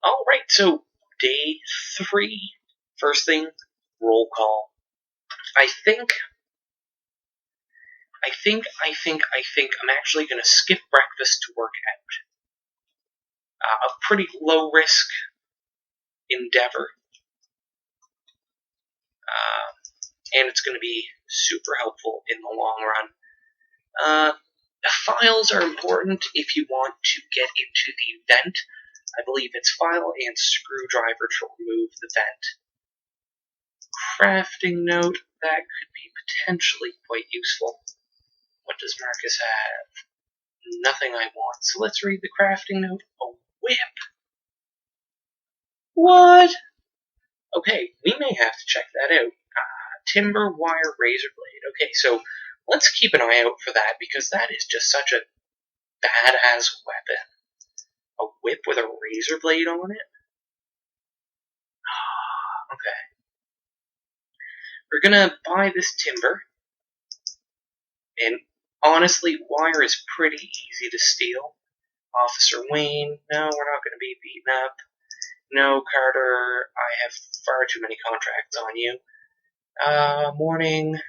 Alright, so day 3. First thing, roll call. I think I'm actually going to skip breakfast to work out. A pretty low risk endeavor. And it's going to be super helpful in the long run. Files are important if you want to get into the vent. I believe it's file and screwdriver to remove the vent. Crafting note, that could be potentially quite useful. What does Marcus have? Nothing I want. So let's read the crafting note. A whip. What? Okay, we may have to check that out. Timber, wire, razor blade. Okay, so let's keep an eye out for that, because that is just such a badass weapon. A whip with a razor blade on it? Okay. We're gonna buy this timber, and honestly, wire is pretty easy to steal. Officer Wayne, no, we're not gonna be beaten up. No, Carter, I have far too many contracts on you. Morning.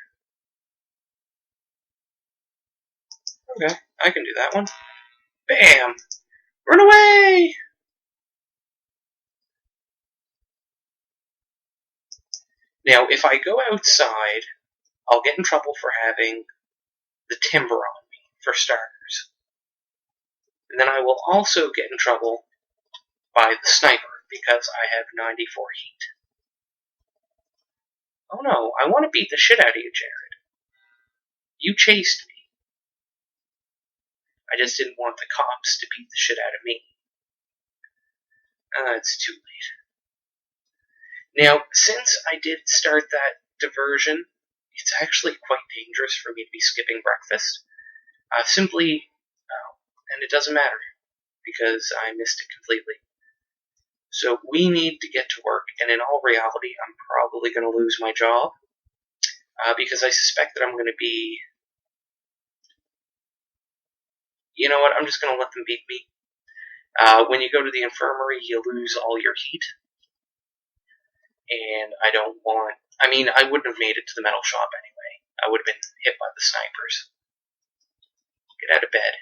Okay, I can do that one. Bam! Run away! Now, if I go outside, I'll get in trouble for having the timber on me, for starters. And then I will also get in trouble by the sniper, because I have 94 heat. Oh no, I want to beat the shit out of you, Jared. You chased me. I just didn't want the cops to beat the shit out of me. It's too late. Now, since I did start that diversion, it's actually quite dangerous for me to be skipping breakfast. And it doesn't matter, because I missed it completely. So we need to get to work, and in all reality, I'm probably going to lose my job, because I suspect that I'm going to be... You know what, I'm just going to let them beat me. When you go to the infirmary, you lose all your heat. And I don't want... I mean, I wouldn't have made it to the metal shop anyway. I would have been hit by the snipers. Get out of bed.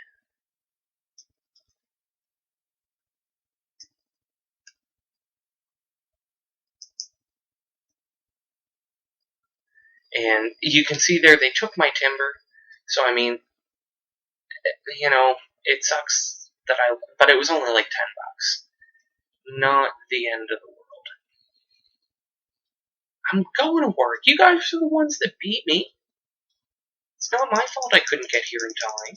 And you can see there, they took my timber. So, I mean, you know, it sucks that but it was only like $10. Not the end of the world. I'm going to work. You guys are the ones that beat me. It's not my fault I couldn't get here in time.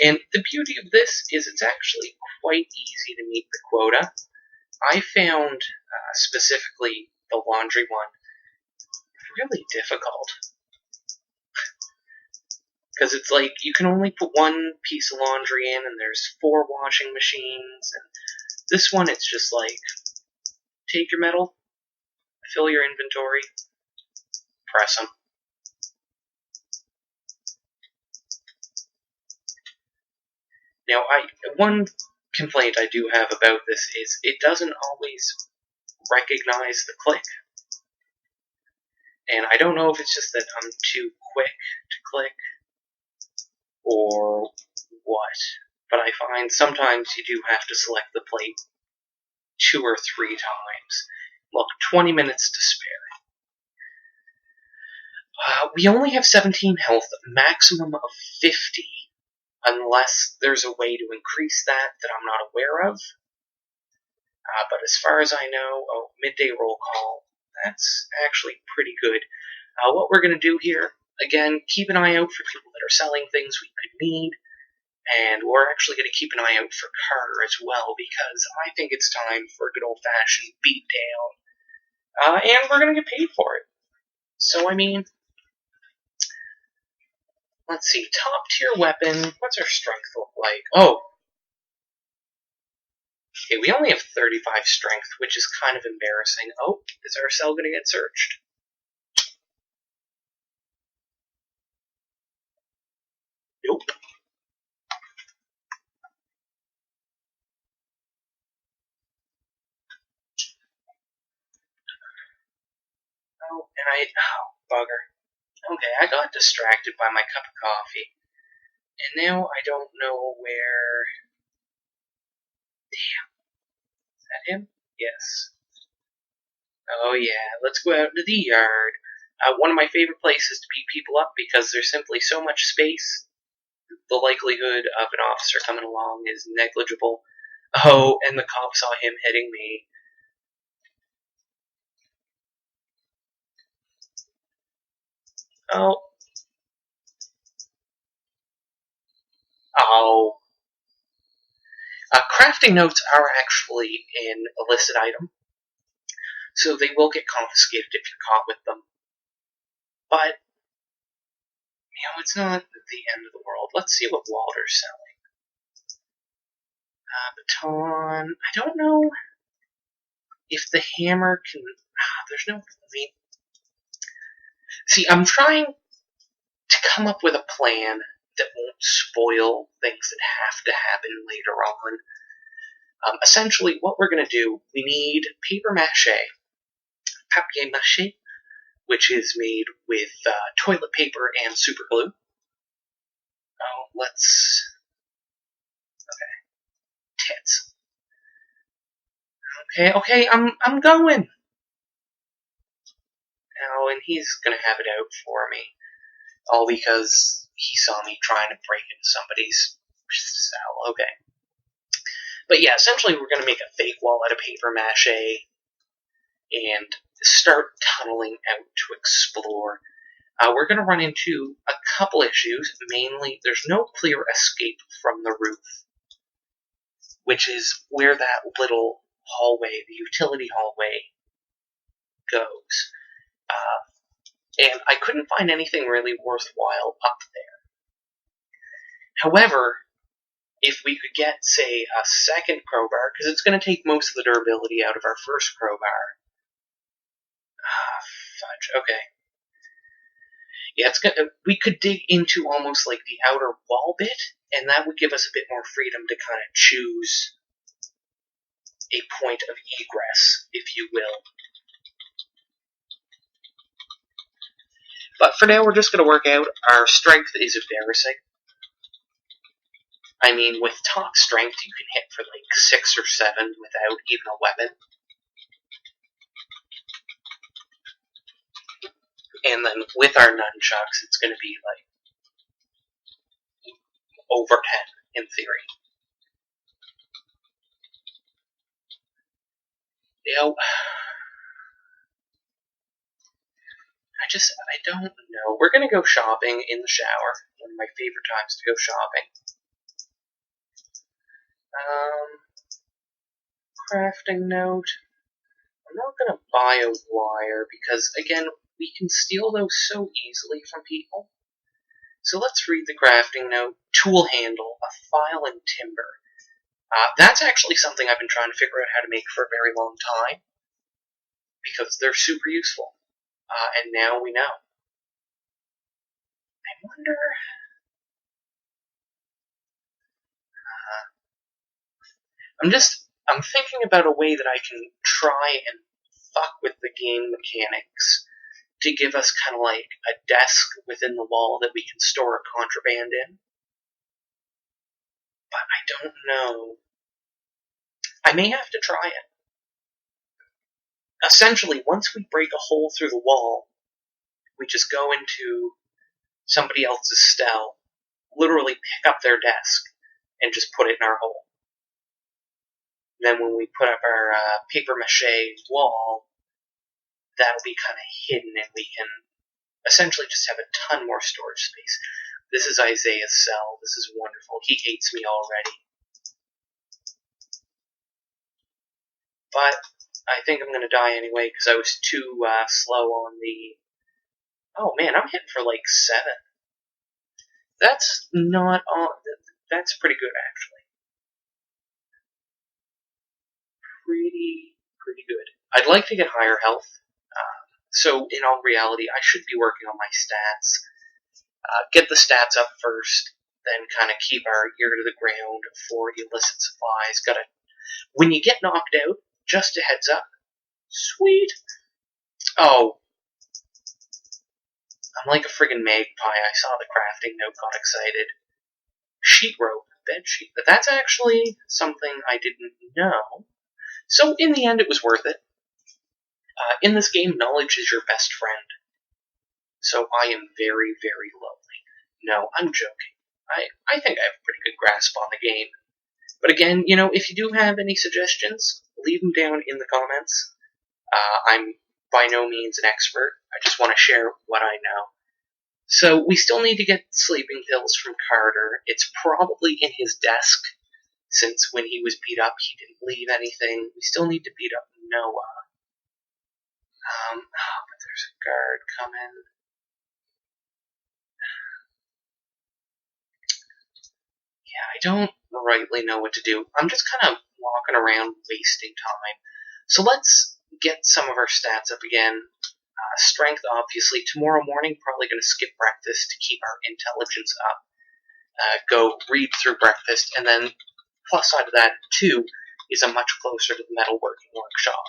And the beauty of this is it's actually quite easy to meet the quota. I found, specifically the laundry one, really difficult. Because it's like, you can only put one piece of laundry in, and there's 4 washing machines, and this one, it's just like, take your metal, fill your inventory, press them. Now, one complaint I do have about this is it doesn't always recognize the click. And I don't know if it's just that I'm too quick to click, or what, but I find sometimes you do have to select the plate 2 or 3 times. Look, 20 minutes to spare. We only have 17 health, maximum of 50, unless there's a way to increase that I'm not aware of. But as far as I know, midday roll call, that's actually pretty good. What we're going to do here, again, keep an eye out for people that are selling things we could need, and we're actually going to keep an eye out for Carter as well, because I think it's time for a good old-fashioned beatdown, and we're going to get paid for it. So, I mean, let's see, top-tier weapon, what's our strength look like? Oh, okay, we only have 35 strength, which is kind of embarrassing. Oh, is our cell going to get searched? Nope. Oh, bugger. Okay, I got distracted by my cup of coffee. And now I don't know where... Damn. Is that him? Yes. Oh yeah, let's go out into the yard. One of my favorite places to beat people up because there's simply so much space. The likelihood of an officer coming along is negligible. Oh, and the cop saw him hitting me. Oh. Oh. Crafting notes are actually an illicit item, so they will get confiscated if you're caught with them. But, it's not the end of the world. Let's see what Walter's selling. Baton. I don't know if the hammer can... there's no... See, I'm trying to come up with a plan that won't spoil things that have to happen later on. Essentially, what we're going to do, we need papier mache, which is made with toilet paper and super glue. Oh, let's... Okay. Tits. Okay, I'm going. Oh, and he's going to have it out for me. All because he saw me trying to break into somebody's cell. Okay. But yeah, essentially we're going to make a fake wall out of paper mache and start tunneling out to explore. We're going to run into a couple issues. Mainly, there's no clear escape from the roof, which is where that little hallway, the utility hallway, goes. And I couldn't find anything really worthwhile up there. However, if we could get, say, a second crowbar, because it's going to take most of the durability out of our first crowbar. Fudge, okay. Yeah, we could dig into almost like the outer wall bit, and that would give us a bit more freedom to kind of choose a point of egress, if you will. But for now, we're just going to work out. Our strength is embarrassing. I mean, with top strength, you can hit for like 6 or 7 without even a weapon. And then with our nunchucks, it's going to be like over 10 in theory. I don't know. We're going to go shopping in the shower. One of my favorite times to go shopping. Crafting note. I'm not going to buy a wire because, again, we can steal those so easily from people. So let's read the crafting note. Tool handle, a file and timber. That's actually something I've been trying to figure out how to make for a very long time because they're super useful. And now we know. I wonder... I'm thinking about a way that I can try and fuck with the game mechanics to give us kind of like a desk within the wall that we can store a contraband in. But I don't know. I may have to try it. Essentially, once we break a hole through the wall, we just go into somebody else's cell, literally pick up their desk, and just put it in our hole. Then when we put up our paper mache wall, that'll be kind of hidden and we can essentially just have a ton more storage space. This is Isaiah's cell. This is wonderful. He hates me already. But I think I'm going to die anyway because I was too slow on the... Oh man, I'm hitting for like 7. That's not on... That's pretty good, actually. Pretty good. I'd like to get higher health. So in all reality, I should be working on my stats. Get the stats up first, then kind of keep our ear to the ground for illicit supplies. When you get knocked out, just a heads up. Sweet. Oh, I'm like a friggin' magpie. I saw the crafting note, got excited. Sheet rope, bed sheet. But that's actually something I didn't know. So in the end, it was worth it. In this game, knowledge is your best friend. So I am very, very lonely. No, I'm joking. I think I have a pretty good grasp on the game. But again, if you do have any suggestions, leave them down in the comments. I'm by no means an expert. I just want to share what I know. So we still need to get sleeping pills from Carter. It's probably in his desk, since when he was beat up, he didn't leave anything. We still need to beat up Noah. But there's a guard coming. Yeah, I don't rightly know what to do. I'm just kind of walking around wasting time. So let's get some of our stats up again. Strength, obviously. Tomorrow morning, probably going to skip breakfast to keep our intelligence up. Go read through breakfast, and then plus side of that, too, is I'm much closer to the metalworking workshop.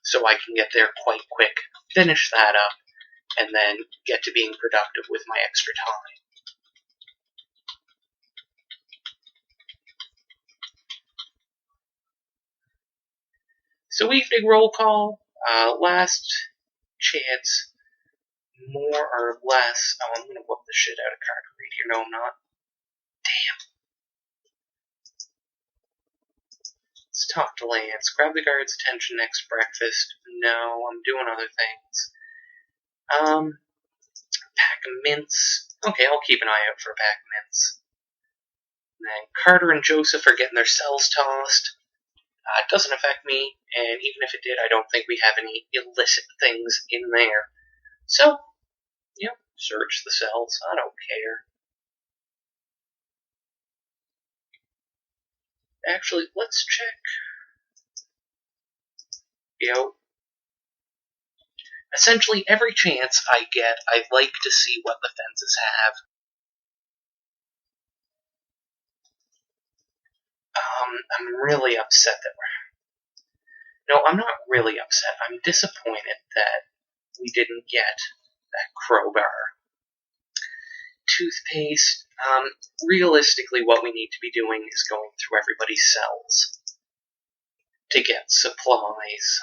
So I can get there quite quick, finish that up, and then get to being productive with my extra time. So evening roll call, last chance, more or less. Oh, I'm gonna whoop the shit out of Carter Reed here. No, I'm not. Damn. Let's talk to Lance. Grab the guard's attention next breakfast. No, I'm doing other things. Pack of mints. Okay, I'll keep an eye out for a pack of mints. And then Carter and Joseph are getting their cells tossed. It doesn't affect me, and even if it did, I don't think we have any illicit things in there. So, search the cells. I don't care. Actually, let's check. Essentially, every chance I get, I like to see what the fences have. I'm really upset that No, I'm not really upset. I'm disappointed that we didn't get that crowbar. Toothpaste. Realistically, what we need to be doing is going through everybody's cells to get supplies.